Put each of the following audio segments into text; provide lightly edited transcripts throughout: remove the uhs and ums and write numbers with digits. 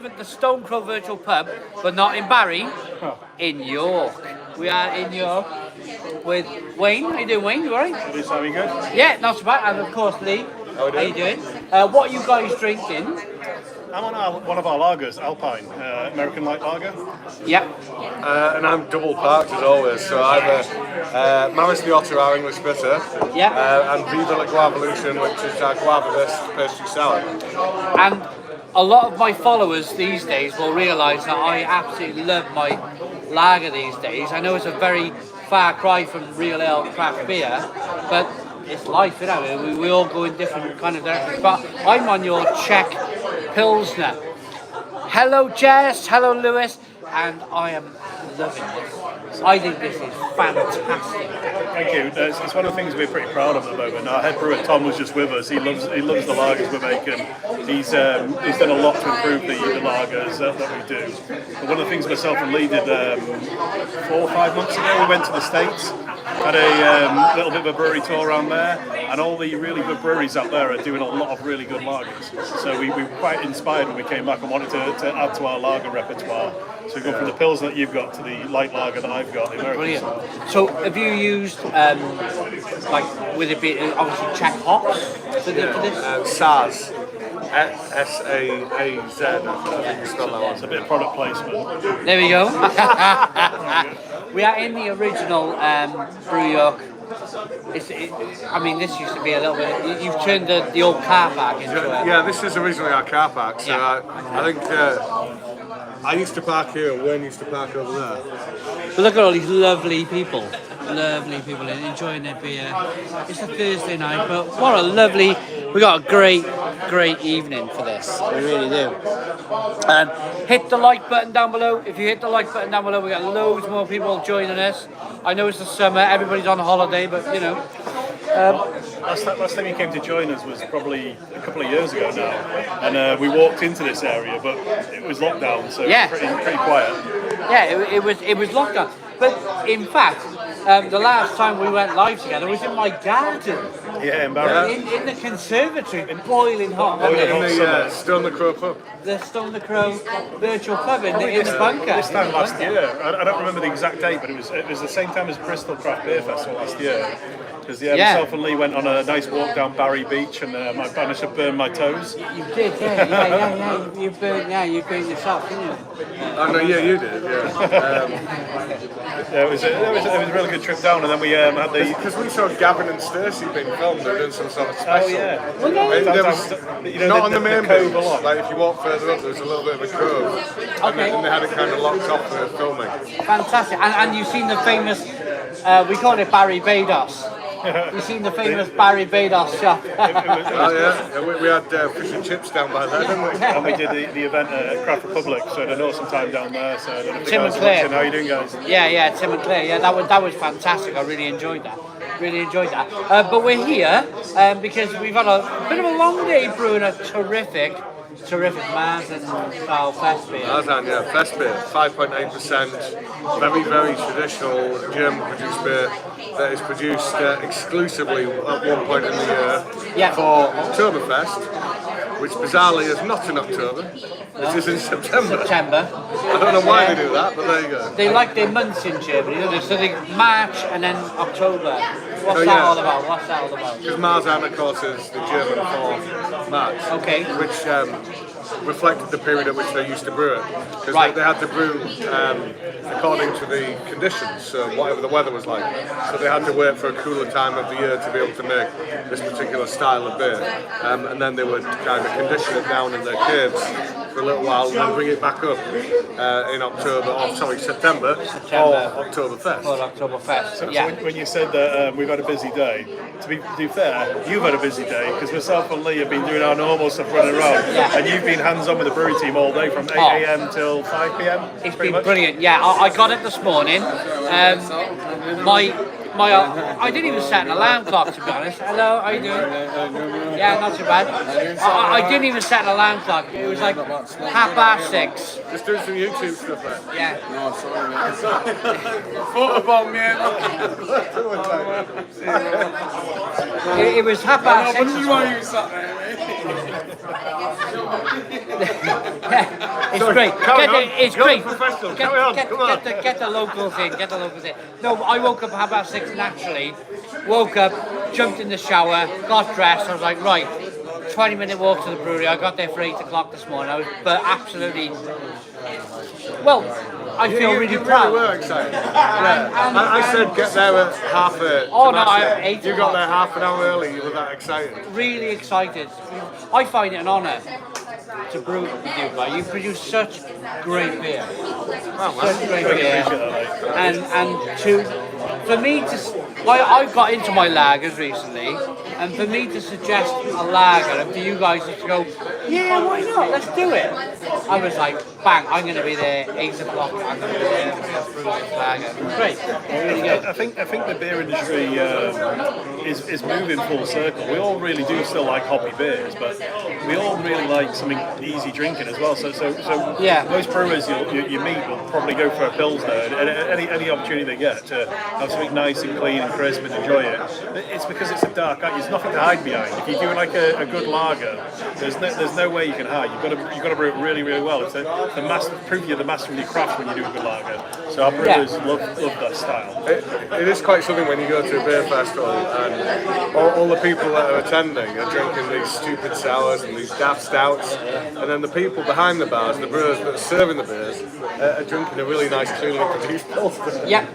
At the Stone Crow Virtual Pub, but not in Barry, in York. We are in York with Wayne. How you doing, Wayne? You alright? Is having good? Yeah, not so bad. And of course, Lee. How you doing? What are you guys drinking? I'm on one of our lagers, Alpine, American Light Lager. Yeah. And I'm double parked as always, so I have Maris the Otter, our English bitter, Yeah. and Viva la Guavolution, which is our guava-based pastry salad. And a lot of my followers these days will realise that I absolutely love my lager these days. I know it's a very far cry from real ale craft beer, but it's life, you know. We all go in different kind of directions. But I'm on your Czech Pilsner. Hello, Jess. Hello, Lewis. And I am loving this. I think this is fantastic. Thank you. It's one of the things we're pretty proud of at the moment. Our head brewer Tom was just with us. He loves the lagers we're making. He's done a lot to improve the lagers that we do. But one of the things myself and Lee did 4 or 5 months ago, we went to the States, had a little bit of a brewery tour around there, and all the really good breweries out there are doing a lot of really good lagers. So we were quite inspired when we came back and wanted to add to our lager repertoire. So we go from the Pils that you've got to the light lager that I've got, the American. Brilliant. So have you used, like, with it being obviously Czech hops for this? SAZ. S-A-A-Z, I think you spell that one. It's a bit of product placement. There we go. We are in the original Brew York. I mean, this used to be a little bit. You've turned the old car park into a. Yeah, this is originally our car park, so Yeah. I think I used to park here and Wayne used to park over there. But look at all these lovely people enjoying their beer. It's a Thursday night, but what a lovely. We got a great evening for this. We really do. Hit the like button down below. If you hit the like button down below, we got loads more people joining us. I know it's the summer, everybody's on holiday, but you know. Last time you came to join us was probably a couple of years ago now, and we walked into this area, but it was lockdown, so Yeah. pretty quiet. Yeah, it was lockdown. But in fact, the last time we went live together was in my garden. Yeah, embarrassing. In the conservatory, boiling hot. wasn't In it? the Stone the Crow pub. The Stone the Crow virtual pub in the bunker. This time last year, I don't remember the exact date, but it was the same time as Bristol Craft Beer Festival last year. Because myself and Lee went on a nice walk down Barry Beach, and I managed to burn my toes. You did, yeah. You burnt yourself, didn't you? Oh no, yeah, you did, yeah. Yeah, it was a really good trip down, and then we had the. Because we saw Gavin and Stacey being filmed, they're doing some sort of special. Oh yeah. There was, not on the main cove beach, a lot. like if you walk further up, there's a little bit of a cove. And they had it kind of locked off for filming. Fantastic. And you've seen the famous, we call it Barry Bados. You've seen the famous Barry Bados shop. Oh yeah, we had fish and chips down by there, didn't we? And we did the event at Craft Republic, so I had an awesome time down there. So I don't know if you Tim guys and are Claire. watching. How are you doing, guys? Yeah, Tim and Claire. Yeah, that was fantastic. I really enjoyed that. But we're here because we've had a bit of a long day brewing a terrific Mars and style fest beer. Marzan, yeah, fest beer, 5.8%, very traditional German-produced beer that is produced exclusively at one point in the year for Oktoberfest, which bizarrely is not in October, it is in September. I don't know why they do that, but there you go. They like their months in Germany, don't they? So they March and then October. What's that all about? Because Marzan, of course, is the German for March, Okay. which reflected the period at which they used to brew it. Because Right. they had to brew according to the conditions, so whatever the weather was like. So they had to wait for a cooler time of the year to be able to make this particular style of beer. And then they would kind of condition it down in their caves for a little while and then bring it back up in September for Oktoberfest. For Oktoberfest. So Yeah. when you said that we've had a busy day, to be fair, you've had a busy day because myself and Lee have been doing our normal stuff running around, and you've been hands-on with the brewery team all day from 8 a.m. till 5 p.m. It's been brilliant. Yeah, I got it this morning. I didn't even set an alarm clock, to be honest. Hello, how you doing? Yeah, not too bad. I didn't even set an alarm clock. It was like 6:30. Just doing some YouTube stuff there. Yeah. No, sorry, man. Football, man. It was 6:30. But this is why you sat there, man. Yeah, it's Sorry, great. carry on. It's You're great. professional. Carry on, come on. Get the locals in. Get the locals in. No, I woke up 6:30 naturally. Woke up, jumped in the shower, got dressed. I was like, right, 20-minute walk to the brewery. I got there for 8 o'clock this morning. But absolutely, well, I feel really proud. You really were excited. Yeah. I said get there at 8:30. Oh, no, 8 You got there half an hour early. You were that excited. Really excited. I find it an honour to brew with you guys. You produce such great beer. Such great beer. And for me to, I got into my lagers recently, and for me to suggest a lager and for you guys to go, yeah, why not? Let's do it. I was like, bang, I'm going to be there 8 o'clock. I'm going to be there to brew this lager. Great. Really good. I think the beer industry is moving full circle. We all really do still like hoppy beers, but we all really like something easy drinking as well. So Yeah. most brewers you meet will probably go for a pilsner, and any opportunity they get to have something nice and clean and crisp and enjoy it. It's because it's a dark. There's nothing to hide behind. If you're doing like a good lager, there's no way you can hide. You've got to brew it really, really well. It's the master proof you're the master of your craft when you do a good lager. So our brewers love that style. It is quite something when you go to a beer festival and all the people that are attending are drinking these stupid sours and these daft stouts, and then the people behind the bars, the brewers that are serving the beers, are drinking a really nice, cleanly produced pilsner. Yep.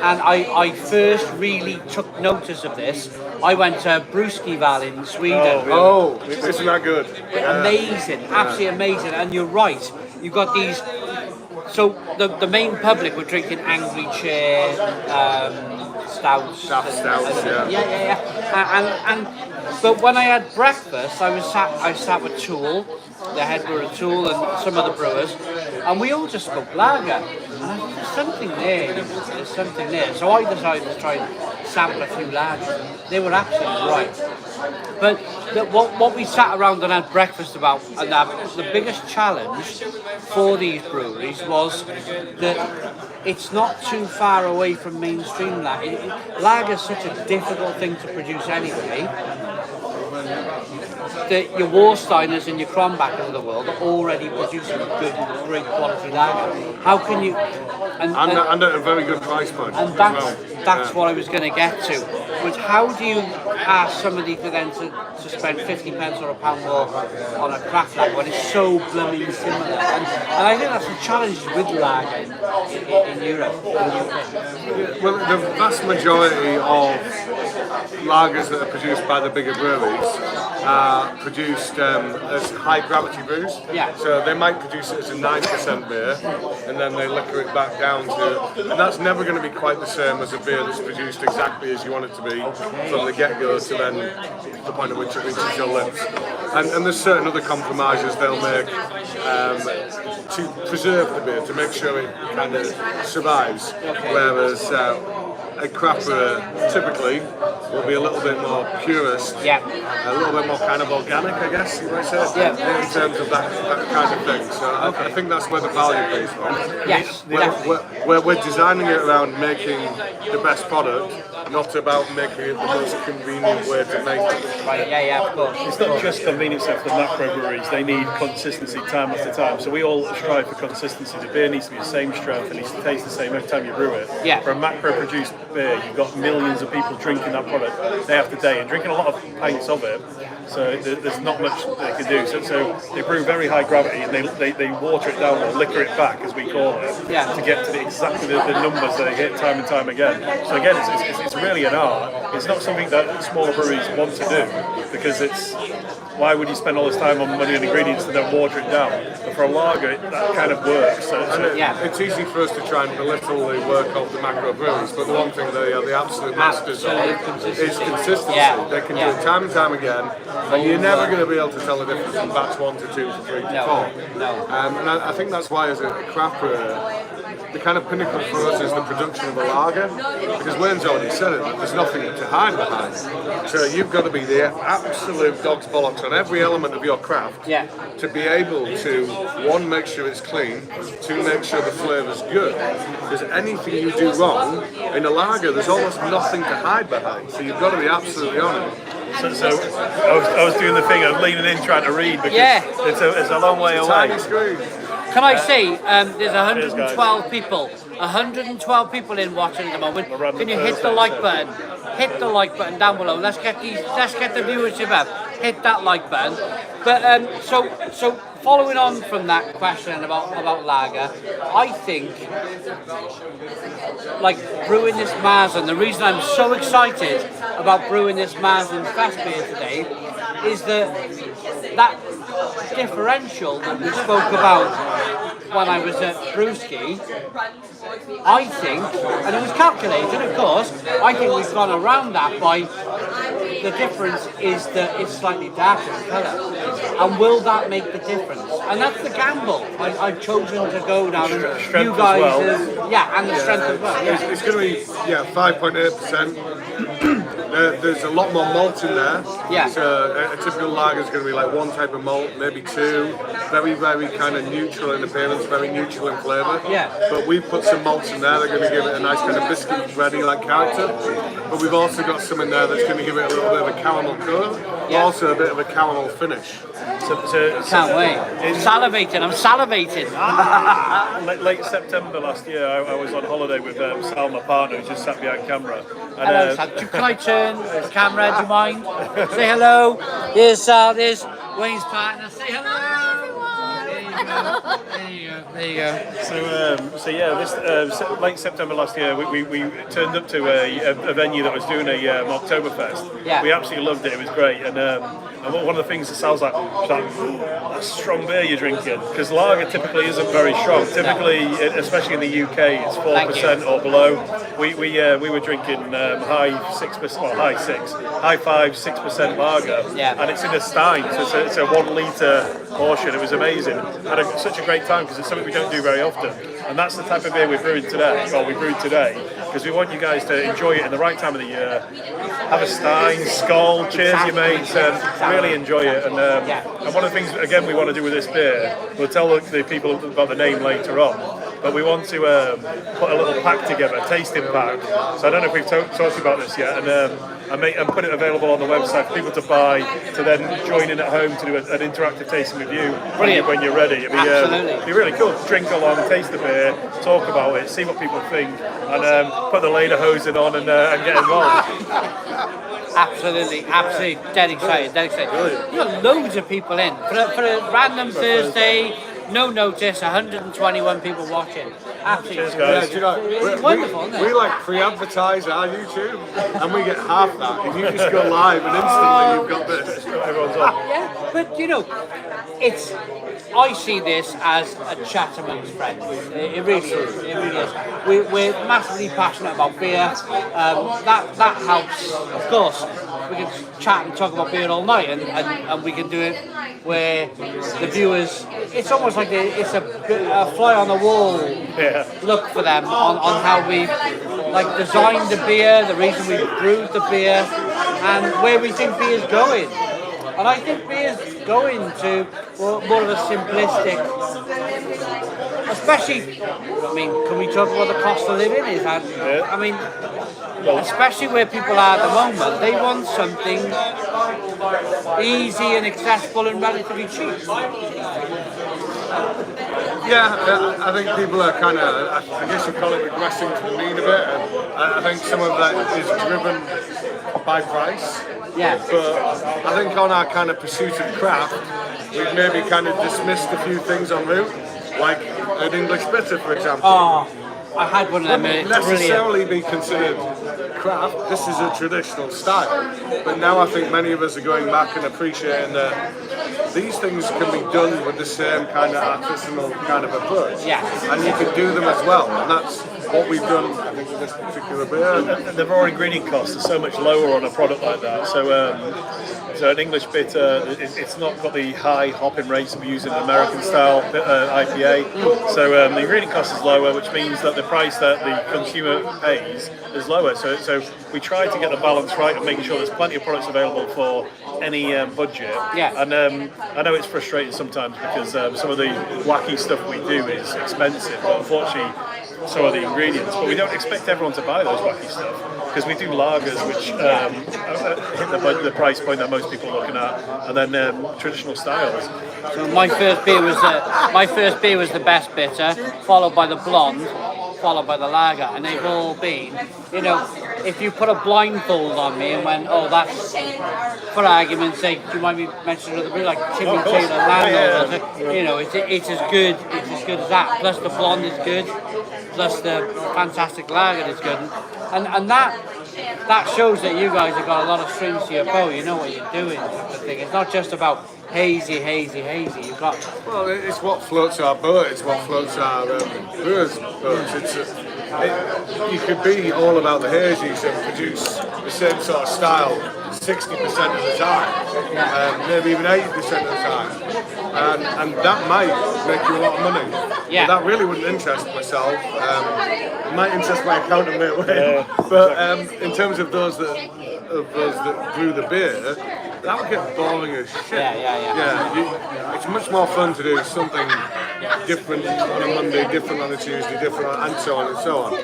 And I first really took notice of this. I went to Brewskival in Sweden. Oh, isn't that good? Amazing, absolutely amazing. And you're right. You've got these. So the main public were drinking Angry Chair, stouts. Daft stouts, And but when I had breakfast, I sat with Tool, the head brewer of Tool, and some of the brewers, and we all just spoke lager. And there's something there. There's something there. So I decided to try and sample a few lagers. They were absolutely right. But what we sat around and had breakfast about, and the biggest challenge for these breweries was that it's not too far away from mainstream lager. Lager is such a difficult thing to produce anyway. Your Warsteiners and your Kronbackers of the world are already producing good, great quality lager. How can you? And at a very good price point. And that's what I was going to get to. Was how do you ask somebody to spend 50 pence or £1 more on a craft lager when it's so blooming similar? And I think that's the challenge with lager in Europe. Well, the vast majority of lagers that are produced by the bigger breweries are produced as high gravity brews. Yeah. So they might produce it as a 9% beer, and then they liquor it back down to, and that's never going to be quite the same as a beer that's produced exactly as you want it to be from the get-go to then the point at which it reaches your lips. And there's certain other compromises they'll make to preserve the beer, to make sure it kind of survives. Whereas a craft brewer typically will be a little bit more purist, a little bit more kind of organic, I guess you might say, in terms of that kind of thing. So I think that's where the value comes from. Yes, We're designing it around making the best product, not about making it the most convenient way to make it. Right, of course. It's not just convenience for the macro breweries, they need consistency time after time. So we all strive for consistency. The beer needs to be the same strength, it needs to taste the same every time you brew it. Yeah. For a macro produced beer, you've got millions of people drinking that product day after day and drinking a lot of pints of it. So there's not much they can do. So they brew very high gravity and they water it down or liquor it back, as we call it, to get to exactly the numbers that they hit time and time again. So again, it's really an art. It's not something that smaller breweries want to do, because why would you spend all this time on money and ingredients to then water it down? But for a lager, that kind of works. It's easy for us to try and belittle the work of the macro breweries, but the one thing they are the absolute masters of is consistency. They can do it time and time again, and you're never going to be able to tell the difference from batch 1 to 2 to 3 to 4. And I think that's why, as a craft brewer, the kind of pinnacle for us is the production of a lager, because Wayne's already said it, that there's nothing to hide behind. So you've got to be the absolute dog's bollocks on every element of your craft to be able to, one, make sure it's clean, two, make sure the flavour's good. Because anything you do wrong in a lager, there's almost nothing to hide behind. So you've got to be absolutely on it. So I was doing the thing of leaning in trying to read because it's a long way away. Tiny screen. Can I say, there's 112 people. 112 people in watching at the moment. Can you hit the like button? Hit the like button down below. Let's get the viewership up. Hit that like button. But so following on from that question about lager, I think like brewing this Marzen. The reason I'm so excited about brewing this Marzen fest beer today is that differential that we spoke about when I was at Brewski. I think, and it was calculated, of course, I think we've gone around that by the difference is that it's slightly darker in colour. And will that make the difference? And that's the gamble. I've chosen to go down. Strength You guys, as well. and the strength as well. Yeah. It's going to be 5.8%. There's a lot more malt in there. Yeah. So a typical lager is going to be like one type of malt, maybe two. Very, very kind of neutral in appearance, very neutral in flavour. Yeah. But we've put some malts in there. They're going to give it a nice kind of biscuit bready like character. But we've also got some in there that's going to give it a little bit of a caramel colour, but also a bit of a caramel finish. Can't wait. I'm salivating. Late September last year, I was on holiday with Sal, my partner, who just sat behind camera. And, Hello, Sam. Can I turn the camera? Do you mind? Say hello. There's Sal. There's Wayne's partner. Say hello. There you go. So yeah, this late September last year, we turned up to a venue that was doing a Oktoberfest. Yeah. We absolutely loved it. It was great, and one of the things that sounds like, that's strong beer you're drinking, because lager typically isn't very strong. Typically, especially in the UK, it's 4% or below. We were drinking high 5-6% lager, and it's in a stein, so it's a 1 litre portion. It was amazing. Had such a great time because it's something we don't do very often, and that's the type of beer we brewed today, because we want you guys to enjoy it in the right time of the year. Have a stein, skål, cheers your mates, and really enjoy it. And one of the things again we want to do with this beer, we'll tell the people about the name later on, but we want to put a little pack together, a tasting pack. So I don't know if we've talked about this yet, and put it available on the website for people to buy, to then join in at home to do an interactive tasting with you when you're ready. It'd be really cool. Drink along, taste the beer, talk about it, see what people think, and put the lederhosen on and get involved. Absolutely, dead excited. You got loads of people in for a random Thursday. No notice, 121 people watching. Absolutely. Cheers, guys. Do you know, It's wonderful, isn't it? we like pre-advertise our YouTube, and we get half that. If you just go live and instantly you've got this. Everyone's on. Yeah, but you know, I see this as a chat amongst friends. It really is. It really is. We're massively passionate about beer. That helps. Of course, we can chat and talk about beer all night, and we can do it where the viewers. It's almost like it's a fly on the wall look for them on how we like designed the beer, the reason we brewed the beer, and where we think beer is going. And I think beer's going to more of a simplistic, especially, can we talk about the cost of living is? Especially where people are at the moment, they want something easy and accessible and relatively cheap. Yeah, I think people are kind of, I guess you call it regressing to the mean a bit. And I think some of that is driven by price. Yeah. But I think on our kind of pursuit of craft, we've maybe kind of dismissed a few things en route, like an English bitter, for example. Oh, I had one of them. Wouldn't It's necessarily brilliant. be considered craft. This is a traditional style. But now I think many of us are going back and appreciating that these things can be done with the same kind of artisanal kind of approach. Yeah. And you can do them as well. And that's what we've done, I think, with this particular beer. The raw ingredient costs are so much lower on a product like that. So an English bitter, it's not got the high hopping rates that we use in an American style IPA. So the ingredient cost is lower, which means that the price that the consumer pays is lower. So we try to get the balance right and making sure there's plenty of products available for any budget. Yeah. And I know it's frustrating sometimes because some of the wacky stuff we do is expensive, but unfortunately, so are the ingredients. But we don't expect everyone to buy those wacky stuff because we do lagers which hit the price point that most people are looking at, and then traditional styles. So my first beer was the best bitter, followed by the blonde, followed by the lager, and they've all been, if you put a blindfold on me and went, oh, that's, for argument's sake, do you mind me mentioning another beer like Timmy Taylor Landlord? It's as good as that. Plus the blonde is good, plus the fantastic lager is good, and that shows that you guys have got a lot of strings to your bow. You know what you're doing. It's not just about hazy. You've got. Well, it's what floats our boat. It's what floats our brewers' boats. You could be all about the hazies and produce the same sort of style 60% of the time, maybe even 80% of the time, and that might make you a lot of money. Yeah. But that really wouldn't interest myself. It might interest my accountant mate Wayne. But in terms of those that brew the beer, that would get boring as shit. Yeah. It's much more fun to do something different on a Monday, different on a Tuesday, different and so on and so on.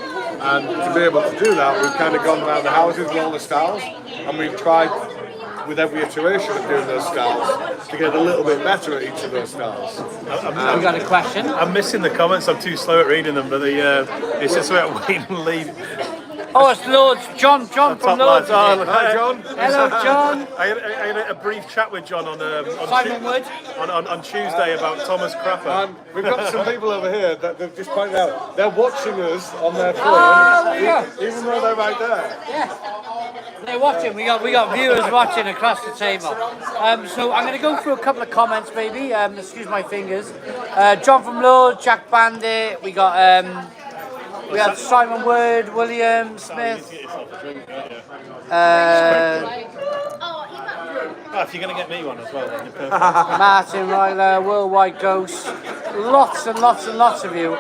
And to be able to do that, we've kind of gone around the houses with all the styles, and we've tried with every iteration of doing those styles to get a little bit better at each of those styles. You got a question? I'm missing the comments. I'm too slow at reading them, but it says about Wayne and Lee. Oh, it's Lords. John from Lords. Hi, John. Hello, John. I had a brief chat with John on Simon Wood. on Tuesday about Thomas Crapper. And we've got some people over here that they've just pointed out they're watching us on their phone, even though they're right there. Yeah. They're watching. We got viewers watching across the table. So I'm going to go through a couple of comments, maybe. Excuse my fingers. John from Lords, Jack Bandit. We had Simon Wood, William Smith. If you're going to get me one as well, then you're perfect. Martin Ryler, Worldwide Ghost. Lots and lots of you.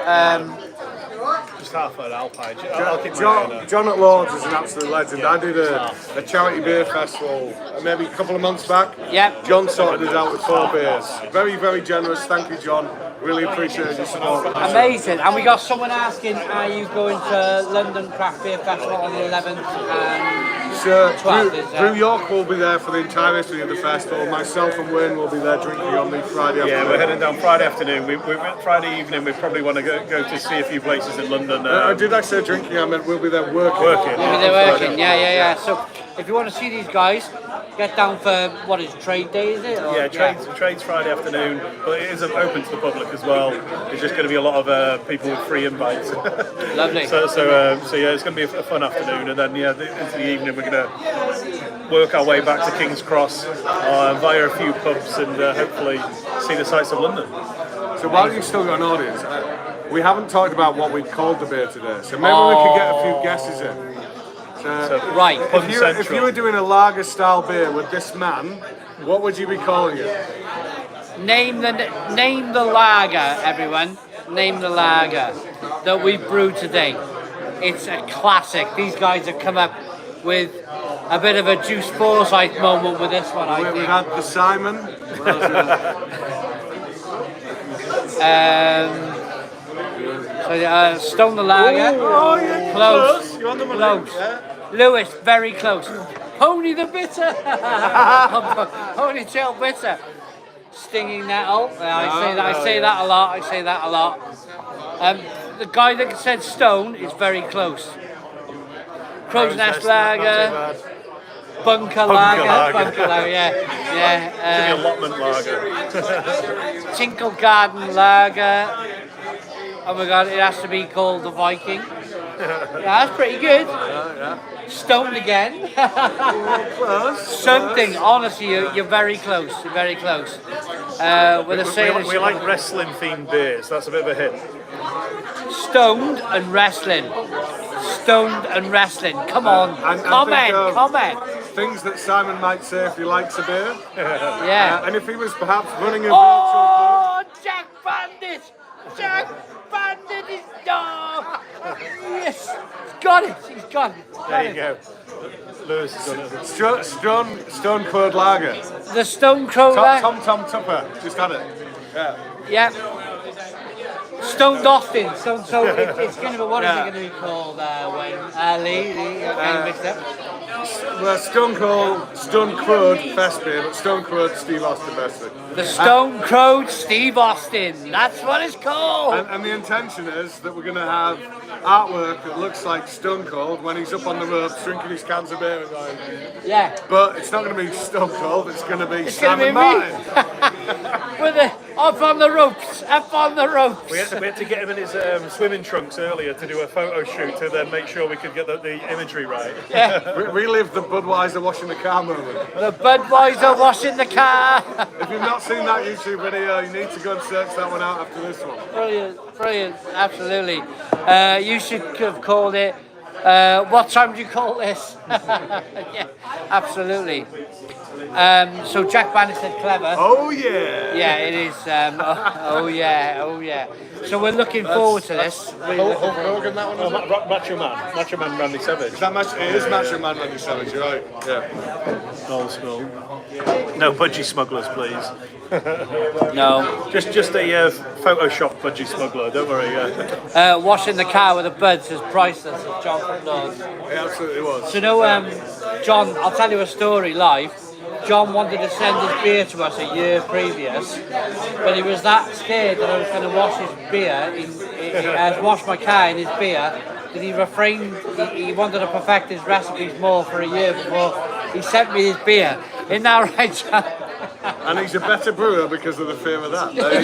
Just half an Alpine. I'll keep my John at Lords is an absolute legend. I did a charity beer festival maybe a couple of months back. Yep. John sorted us out with 4 beers. Very, very generous. Thank you, John. Really appreciate your support. Amazing. And we got someone asking, are you going to London Craft Beer Festival on the 11th and So, 12th? Brew York will be there for the entirety of the festival. Myself and Wayne will be there drinking on the Friday afternoon. Yeah, we're heading down Friday afternoon. We went Friday evening. We probably want to go to see a few places in London. Did I say drinking? I meant we'll be there working. We'll be there working, yeah. So if you want to see these guys, get down for, what is Trade Day, is it? Or, Trade's Friday afternoon, but it is open to the public as well. There's just going to be a lot of people with free invites. Lovely. So yeah, it's going to be a fun afternoon, and then into the evening we're going to work our way back to King's Cross via a few pubs and hopefully see the sights of London. So while you've still got an audience, we haven't talked about what we called the beer today, so maybe we could get a few guesses in. Right. If you were doing a lager style beer with this man, what would you be calling it? Name the lager, everyone. Name the lager that we brewed today. It's a classic. These guys have come up with a bit of a Juice Forsyth moment with this one, I think. We had the Simon. Stone the Lager. Oh, close. You're on the money. Close. Lewis, very close. Pony the Bitter. Ponytail Bitter. Stinging Nettle. I say that a lot. The guy that said Stone is very close. Crow's Nest Lager. Bunker Lager, yeah. Give me allotment lager. Tinkle Garden Lager. Oh my god, it has to be called the Viking. Yeah, that's pretty good. Stoned again. Something, honestly, you're very close. You're very close. We like wrestling themed beers, that's a bit of a hit. Stoned and wrestling. Come on, comment. Things that Simon might say if he likes a beer. Yeah. And if he was perhaps running a Oh, Jack Bandit is yes, he's got it. There you go. Lewis has done it. Stone Cold Lager. The Stone Cold Lager. Tom Tupper, just had it. Yeah. Stoned Austin. So it's going to be, what is it going to be called, Wayne? Lee, kind of mixed up. Well, Stone Cold, Stone Crowed Fest beer, but Stone Crowed Steve Austin Fest beer. The Stone Crowed Steve Austin. That's what it's called. And the intention is that we're going to have artwork that looks like Stone Cold when he's up on the ropes drinking his cans of beer and going. Yeah. But it's not going to be Stone Cold, it's going to be It's Sam going to and be Martin. With the up on the ropes, up on the ropes. We had to get him in his swimming trunks earlier to do a photo shoot to then make sure we could get the imagery right. Yeah. Relive the Budweiser washing the car moment. The Budweiser washing the car. If you've not seen that YouTube video, you need to go and search that one out after this one. Brilliant, absolutely. You should have called it. What time do you call this? Yeah, absolutely. So Jack Bannister clever. Oh yeah. Yeah, it is. Oh yeah. So we're looking forward to this. Hulk Hogan, that one? Macho Man Randy Savage. It is Macho Man Randy Savage, you're right. Yeah. Old school. No budgie smugglers, please. No. Just a Photoshop budgie smuggler. Don't worry. Washing the car with the buds is priceless, as John from Lords. It absolutely was. So John, I'll tell you a story live. John wanted to send his beer to us a year previous, but he was that scared that I was going to wash his beer, wash my car in his beer, that he refrained. He wanted to perfect his recipes more for a year before he sent me his beer. Isn't that right, John? And he's a better brewer because of the fear of that. There you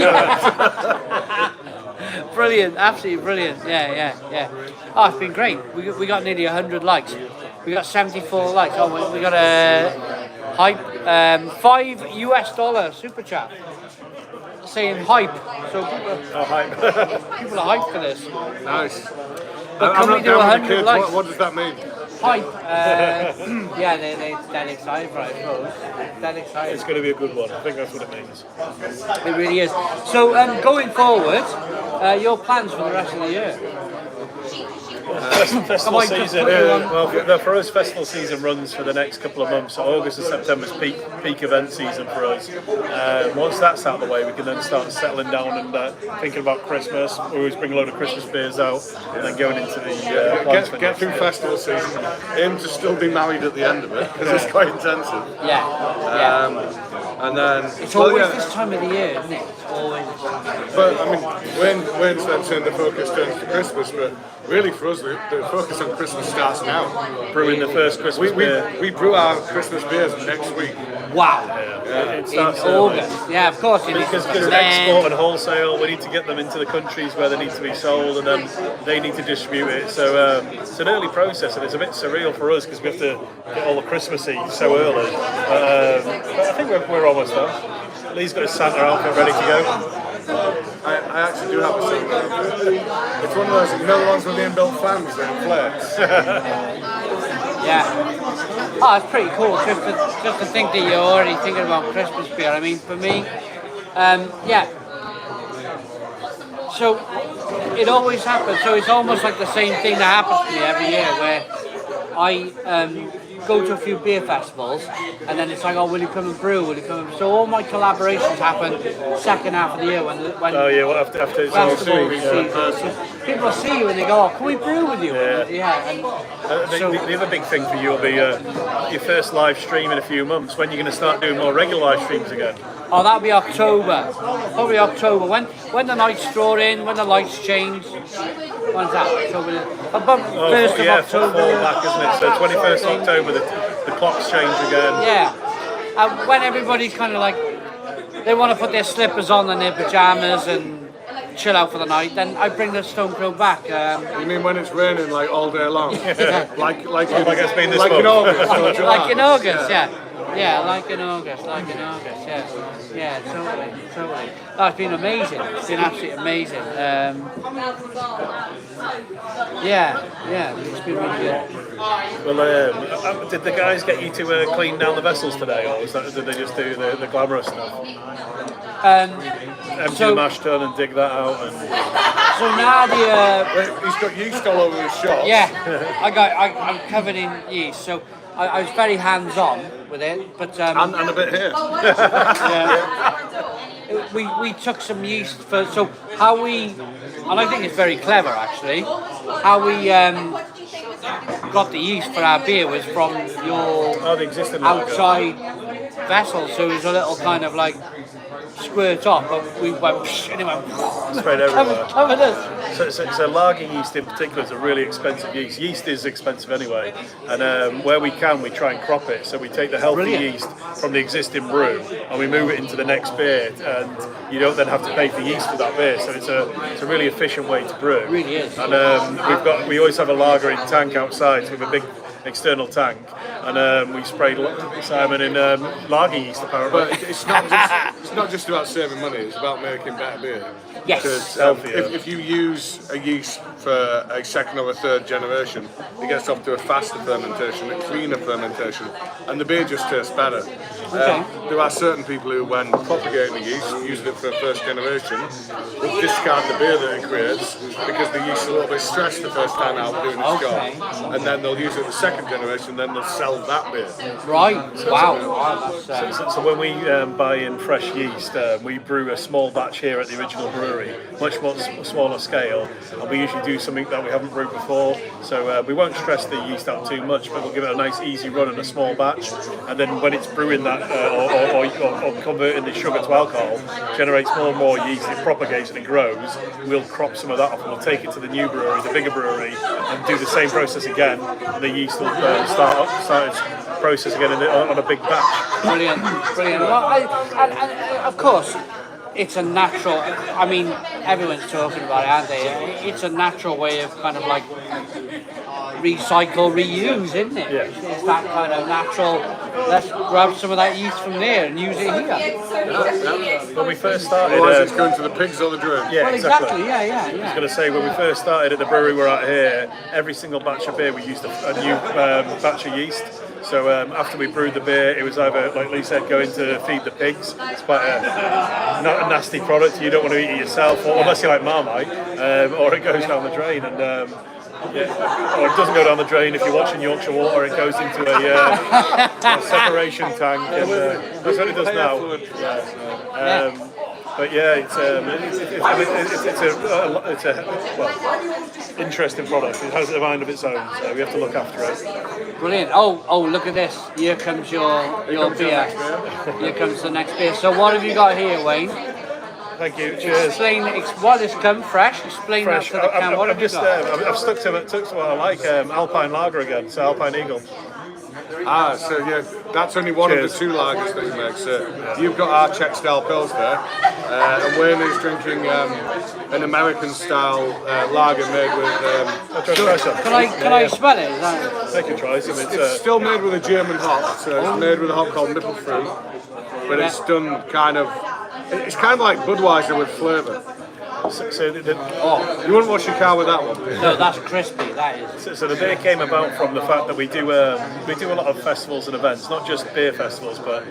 go. Brilliant, absolutely brilliant. Yeah. Oh, it's been great. We got nearly 100 likes. We got 74 likes. Oh, we got a hype, $5 super chat saying hype. So people are hyped for this. Nice. But I'm can we not do down with 100 the kids. likes? What does that mean? Hype. Yeah, they're excited for it, I suppose. They're excited. It's going to be a good one. I think that's what it means. It really is. So going forward, your plans for the rest of the year? Festival Come on, season. put you on. Well, for us, festival season runs for the next couple of months. So August and September is peak event season for us. Once that's out of the way, we can then start settling down and thinking about Christmas. We always bring a load of Christmas beers out, and then going into the Get through festival season. Aim to still be married at the end of it because it's quite intensive. Yeah. And then It's always this time of the year, isn't it? It's always. But I mean, Wayne's then saying the focus turns to Christmas, but really for us, the focus on Christmas starts now. brewing the first Christmas beer. We brew our Christmas beers next week. Wow. It In starts early. August. Yeah, of course. Because export and wholesale, we need to get them into the countries where they need to be sold, and then they need to distribute it. So it's an early process, and it's a bit surreal for us because we have to get all the Christmassy so early. But I think we're almost there. Lee's got his Santa outfit ready to go. I actually do have a Santa outfit. It's one of those, you know, the ones with the inbuilt fans that flex. Yeah. Oh, it's pretty cool just to think that you're already thinking about Christmas beer. I mean, for me, yeah. So it always happens. So it's almost like the same thing that happens to me every year, where I go to a few beer festivals, and then it's like, oh, will you come and brew? Will you come? So all my collaborations happen second half of the year when Oh yeah, well after it's all festival season. season. People see you and they go, oh, can we brew with you? Yeah. And The other big thing for you will be your first live stream in a few months. When you're going to start doing more regular live streams again? oh, that'll be October. Probably October. When the nights draw in, when the lights change. When's that? October. About 1st of October. Fall back, isn't it? So 21st October, the clocks change again. Yeah. And when everybody's kind of like, they want to put their slippers on and their pajamas and chill out for the night, then I bring the Stone Crow back. You mean when it's raining like all day long? like it's been this like in month. August or July. Like in August, yeah. Yeah, like in August, yeah. Yeah, totally. Oh, it's been amazing. It's been absolutely amazing. Yeah, it's been really good. Well, did the guys get you to clean down the vessels today, or did they just do the glamorous stuff? Empty the mash tun and dig that out. So now He's got yeast all over his shop. yeah, I'm covered in yeast. So I was very hands-on with it, but And a bit here. we took some yeast for, so how we, and I think it's very clever actually, how we got the yeast for our beer was from your the existing lager. outside vessel, so it was a little kind of like squirt off, but we went and it went Spread everywhere. covered us. So lager yeast in particular is a really expensive yeast. Yeast is expensive anyway, and where we can, we try and crop it. So we take the healthy Brilliant. yeast from the existing brew and we move it into the next beer, and you don't then have to pay for yeast for that beer. So it's a really efficient way to brew. It really is. And we always have a lager in tank outside, so we have a big external tank, and we sprayed Simon in lager yeast apparently. But it's not just about saving money, it's about making better beer. Yes. Because Healthier. if you use a yeast for a second or a third generation, it gets off to a faster fermentation, a cleaner fermentation, and the beer just tastes better. There are certain people who, when propagating the yeast, using it for a first generation, will discard the beer that it creates because the yeast is a little bit stressed the first time out doing its job, and then they'll use it the second generation, then they'll sell that beer. Right. Wow. That's, So when we buy in fresh yeast, we brew a small batch here at the original brewery, much more smaller scale, and we usually do something that we haven't brewed before. So we won't stress the yeast out too much, but we'll give it a nice easy run in a small batch, and then when it's brewing that or converting the sugar to alcohol, generates more and more yeast, it propagates and it grows. We'll crop some of that off and we'll take it to the new brewery, the bigger brewery, and do the same process again, and the yeast will start its process again on a big batch. brilliant. Well, and of course, it's a natural. I mean, everyone's talking about it, aren't they? It's a natural way of kind of like recycle, reuse, isn't it? Yeah. It's that kind of natural. Let's grab some of that yeast from there and use it here. When we first started, Otherwise, it's going to the pigs or the drone. yeah, Well, exactly. Yeah. I was going to say, when we first started at the brewery we're at here, every single batch of beer we used a new batch of yeast. So after we brewed the beer, it was either, like Lee said, going to feed the pigs. It's quite not a nasty product. You don't want to eat it yourself, or unless you like Marmite, or it goes down the drain. And or it doesn't go down the drain if you're watching Yorkshire Water. It goes into a separation tank, and that's what it does now. But yeah, it's a interesting product. It has a mind of its own, so we have to look after it. Brilliant. Oh, look at this. Here comes your beer. Here comes the next beer. So what have you got here, Wayne? Thank you. Cheers. Explain. What has come fresh? Explain Fresh. that to the can. What have you got? I've stuck to what I like. Alpine Lager again. So Alpine Eagle. So yeah, that's only one of the two lagers that he makes. You've got our Czech style pils there, and Wayne is drinking an American style lager made with. Can I smell it? Is that... Take a try. It's still made with a German hop, so it's made with a hop called Mittelfruit, but it's done kind of. It's kind of like Budweiser with flavour. You wouldn't wash your car with that one. No, that's crispy. That is. So the beer came about from the fact that we do a lot of festivals and events, not just beer festivals, but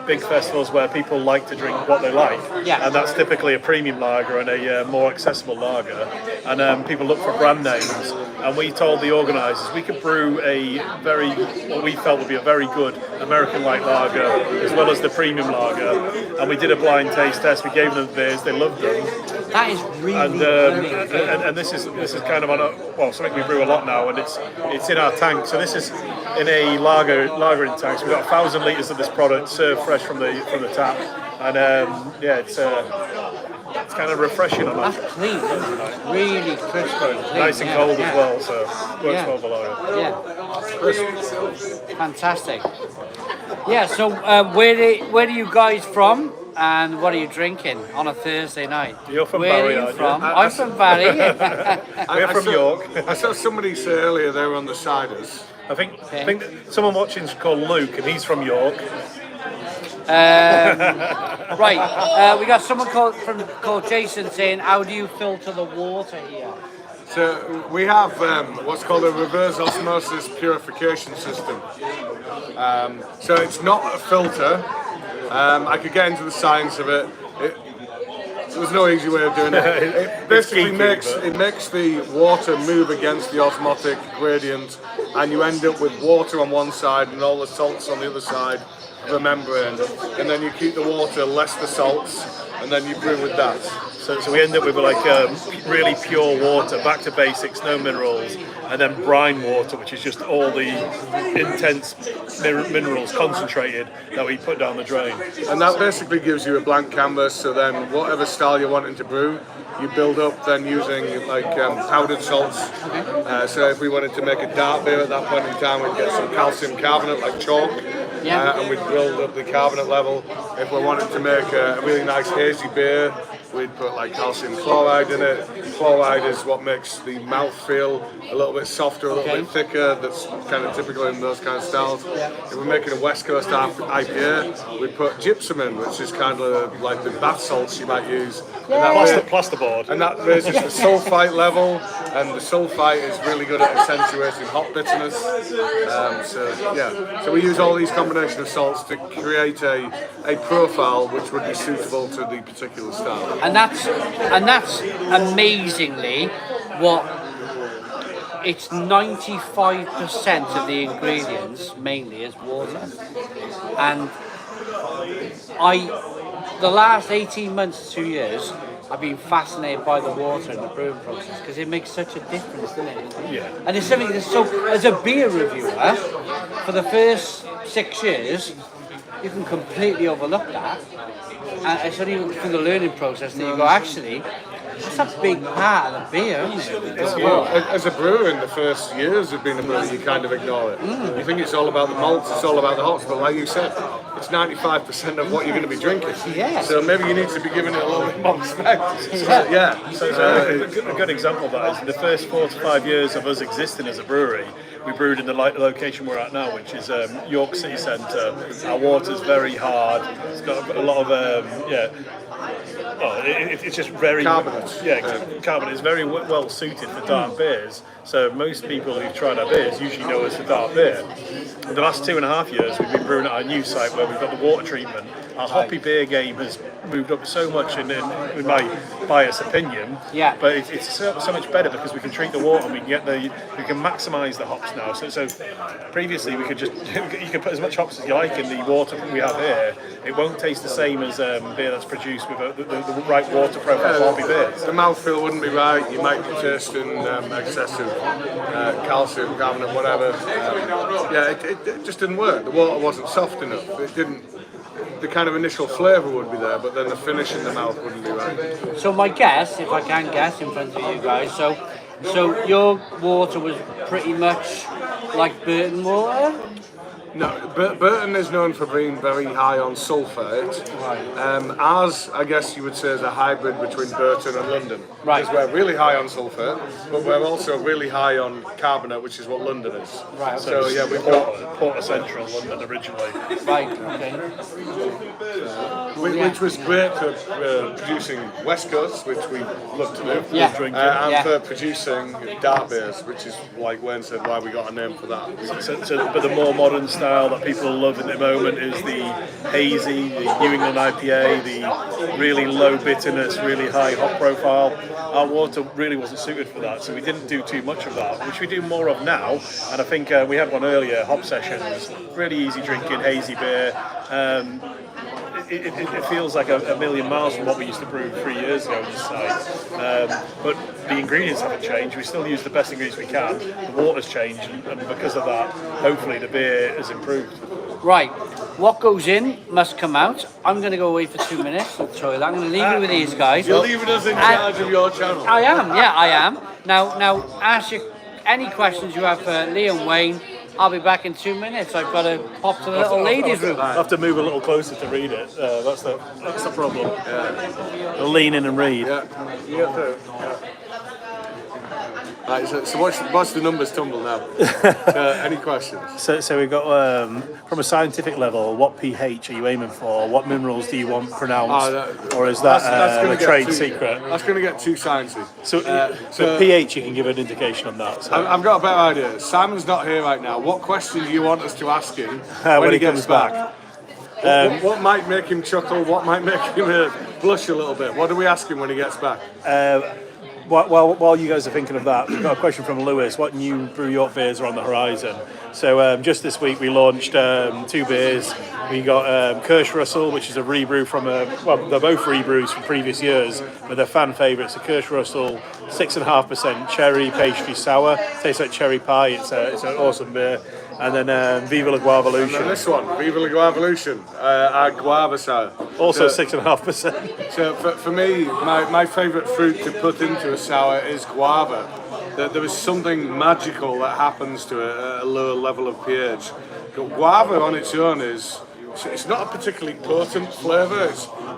big festivals where people like to drink what they like. Yeah. And that's typically a premium lager and a more accessible lager. And people look for brand names. And we told the organisers we could brew what we felt would be a very good American-like lager, as well as the premium lager. And we did a blind taste test. We gave them the beers. They loved them. That is really. And this is kind of something we brew a lot now, and it's in our tank. So this is in a lagering tank. So we've got 1,000 litres of this product served fresh from the tap, and it's kind of refreshing on that. That's clean. Really crisp and clean. Nice and cold as well, so works well below. Yeah. Fantastic. Yeah. So where are you guys from? And what are you drinking on a Thursday night? You're from Where Barry, are you aren't from? you? I'm from Barry. We're from York. I saw somebody say earlier they were on the ciders. I think someone watching's called Luke, and he's from York. Right. We got someone called Jason saying, "How do you filter the water here?" So we have what's called a reverse osmosis purification system. So it's not a filter. I could get into the science of it. There's no easy way of doing it. It basically makes the water move against the osmotic gradient, and you end up with water on one side and all the salts on the other side. of a membrane, and then you keep the water less the salts, and then you brew with that. So we end up with like really pure water, back to basics, no minerals, and then brine water, which is just all the intense minerals concentrated that we put down the drain. And that basically gives you a blank canvas, so then whatever style you're wanting to brew, you build up then using like powdered salts. So if we wanted to make a dark beer at that point in time, we'd get some calcium carbonate like chalk, and we'd build up the carbonate level. If we wanted to make a really nice hazy beer, we'd put like calcium chloride in it. Chloride is what makes the mouth feel a little bit softer, a little bit thicker. That's kind of typical in those kind of styles. If we're making a West Coast IPA, we put gypsum in, which is kind of like the bath salts you might use. Plasterboard. And that raises the sulfite level, and the sulfite is really good at accentuating hop bitterness. So we use all these combination of salts to create a profile which would be suitable to the particular style. And that's amazingly what it's 95% of the ingredients mainly is water. And the last 18 months, 2 years, I've been fascinated by the water in the brewing process because it makes such a difference, doesn't it? Yeah. And it's something that's so, as a beer reviewer, for the first 6 years, you can completely overlook that. And it's only through the learning process that you go, actually, that's a big part of the beer, isn't it? Well, as a brewer in the first years of being a brewer, you kind of ignore it. You think it's all about the malts, it's all about the hops, but like you said, it's 95% of what you're going to be drinking. Yeah. So maybe you need to be giving it a little bit more respect. So a good example of that is in the first 4 to 5 years of us existing as a brewery, we brewed in the location we're at now, which is York City Centre. Our water's very hard. It's got a lot of it's just very carbonate. Carbonate is very well suited for dark beers. So most people who've tried our beers usually know us for dark beer. In the last 2.5 years, we've been brewing at our new site where we've got the water treatment. Our hoppy beer game has moved up so much in my biased opinion. Yeah. But it's so much better because we can treat the water and we can maximise the hops now. So previously you can put as much hops as you like in the water we have here. It won't taste the same as beer that's produced with the right water profile for hoppy beers. The mouthfeel wouldn't be right. You might be tasting excessive calcium, carbonate, whatever. It just didn't work. The water wasn't soft enough. It didn't. The kind of initial flavour would be there, but then the finish in the mouth wouldn't be right. So my guess, if I can guess in front of you guys, so your water was pretty much like Burton water? No, Burton is known for being very high on sulphate. Ours, I guess you would say, is a hybrid between Burton and London. Right. Because we're really high on sulphate, but we're also really high on carbonate, which is what London is. Right. So yeah, we've got Porter Central London originally. Right. Okay. which was great for producing West Coast, which we love to do. Yeah. And for producing dark beers, which is like Wayne said, why we got a name for that. But the more modern style that people love at the moment is the hazy, the New England IPA, the really low bitterness, really high hop profile. Our water really wasn't suited for that, so we didn't do too much of that, which we do more of now. And I think we had one earlier, Hop Sessions, really easy drinking, hazy beer. It feels like a million miles from what we used to brew 3 years ago on this site. But the ingredients haven't changed. We still use the best ingredients we can. The water's changed, and because of that, hopefully the beer has improved. Right. What goes in must come out. I'm going to go away for 2 minutes to the toilet. I'm going to leave you with these guys. You're leaving us in charge of your channel. I am. Yeah, I am. Now, ask you any questions you have for Lee and Wayne. I'll be back in 2 minutes. I've got to pop to the little ladies' room. I have to move a little closer to read it. That's the problem. I'll lean in and read. Yeah, you get through. Yeah. Right, so what's the numbers tumble now? Any questions? So we've got, from a scientific level, what pH are you aiming for? What minerals do you want pronounced? Or is that a trade secret? That's going to get too sciencey. So pH, you can give an indication on that. So. I've got a better idea. Simon's not here right now. What question do you want us to ask him when he comes back? What might make him chuckle? What might make him blush a little bit? What do we ask him when he gets back? while you guys are thinking of that, we've got a question from Lewis. What new Brew York beers are on the horizon? So just this week we launched 2 beers. We got Kirsch Russell, which is a rebrew from they're both rebrews from previous years, but they're fan favourites. A Kirsch Russell, 6.5% cherry pastry sour, tastes like cherry pie. It's an awesome beer. And then Viva la Guavalution. And this one, Viva la Guavalution, our guava sour. Also 6.5%. So for me, my favourite fruit to put into a sour is guava. There is something magical that happens to it at a lower level of pH. Guava on its own it's not a particularly potent flavour,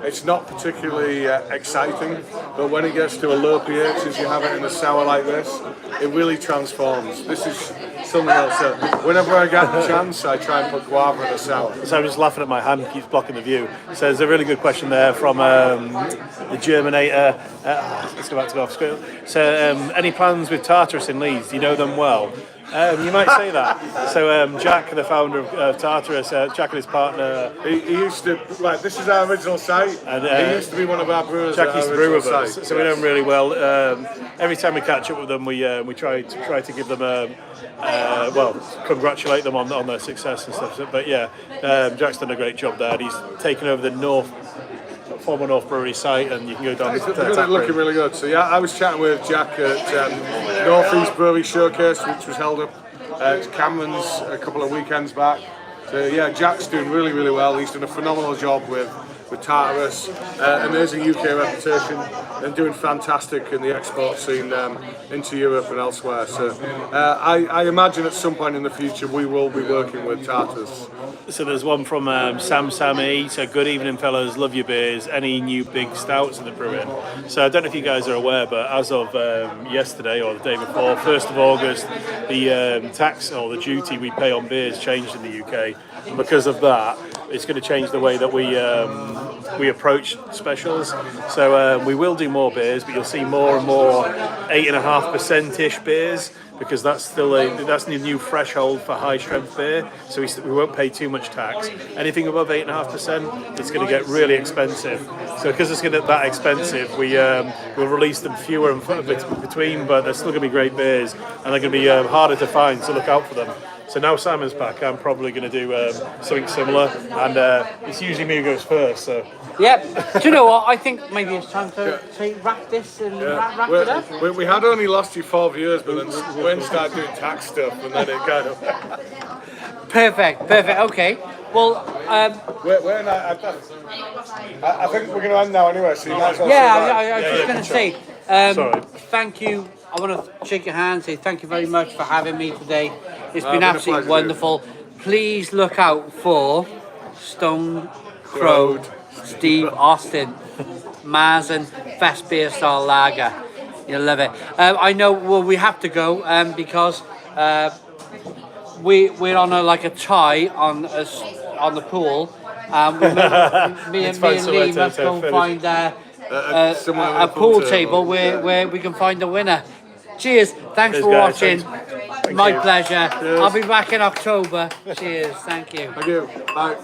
it's not particularly exciting, but when it gets to a low pH, as you have it in a sour like this, it really transforms. This is something else. Whenever I get the chance, I try and put guava in a sour. So I'm just laughing at my hand, keeps blocking the view. So there's a really good question there from the Germinator. Let's go back to off screen. So any plans with Tartarus in Leeds? Do you know them well? You might say that. So Jack, the founder of Tartarus, Jack and his partner. He used to, this is our original site, and he used to be one of our brewers. Jack used to brew with us, site. so we know him really well. Every time we catch up with them, we try to give them congratulate them on their success and stuff. But yeah, Jack's done a great job there. He's taken over the former North Brewery site, and you can go down. It's looking really good. So yeah, I was chatting with Jack at North East Brewery Showcase, which was held up at Cameron's a couple of weekends back. So yeah, Jack's doing really, really well. He's done a phenomenal job with Tartarus, amazing UK reputation, and doing fantastic in the export scene into Europe and elsewhere. So I imagine at some point in the future we will be working with Tartarus. So there's one from Sam Sammy. So good evening, fellas. Love your beers. Any new big stouts in the brewing? So I don't know if you guys are aware, but as of yesterday or the day before, 1st of August, the tax or the duty we pay on beers changed in the UK. And because of that, it's going to change the way that we approach specials. So we will do more beers, but you'll see more and more 8.5%-ish beers, because that's the new threshold for high strength beer. So we won't pay too much tax. Anything above 8.5%, it's going to get really expensive. So because it's going to get that expensive, we'll release them fewer and further between, but they're still going to be great beers, and they're going to be harder to find. So look out for them. So now Simon's back, I'm probably going to do something similar, and it's usually me who goes first. So. Yep. Do you know what? I think maybe it's time to wrap this and wrap it up. We had only lost you 4 viewers, but then Wayne started doing tax stuff, and then it kind of. Perfect. Okay. Well, Wayne, I think we're going to end now anyway. So you might as well. I was just going to say. Sorry. Thank you. I want to shake your hand, say thank you very much for having me today. It's been been a absolutely pleasure, wonderful. Please look out for Stone Crowed Steve Austin Mazen Fest Beer Style Lager. You'll love it. I know. Well, we have to go because we're on a tie on the pool. Me and Lee must go find a pool table where we can find a winner. Cheers. Thanks for watching. My pleasure. Cheers. I'll be back in October. Cheers. Thank you. Thank you. Bye.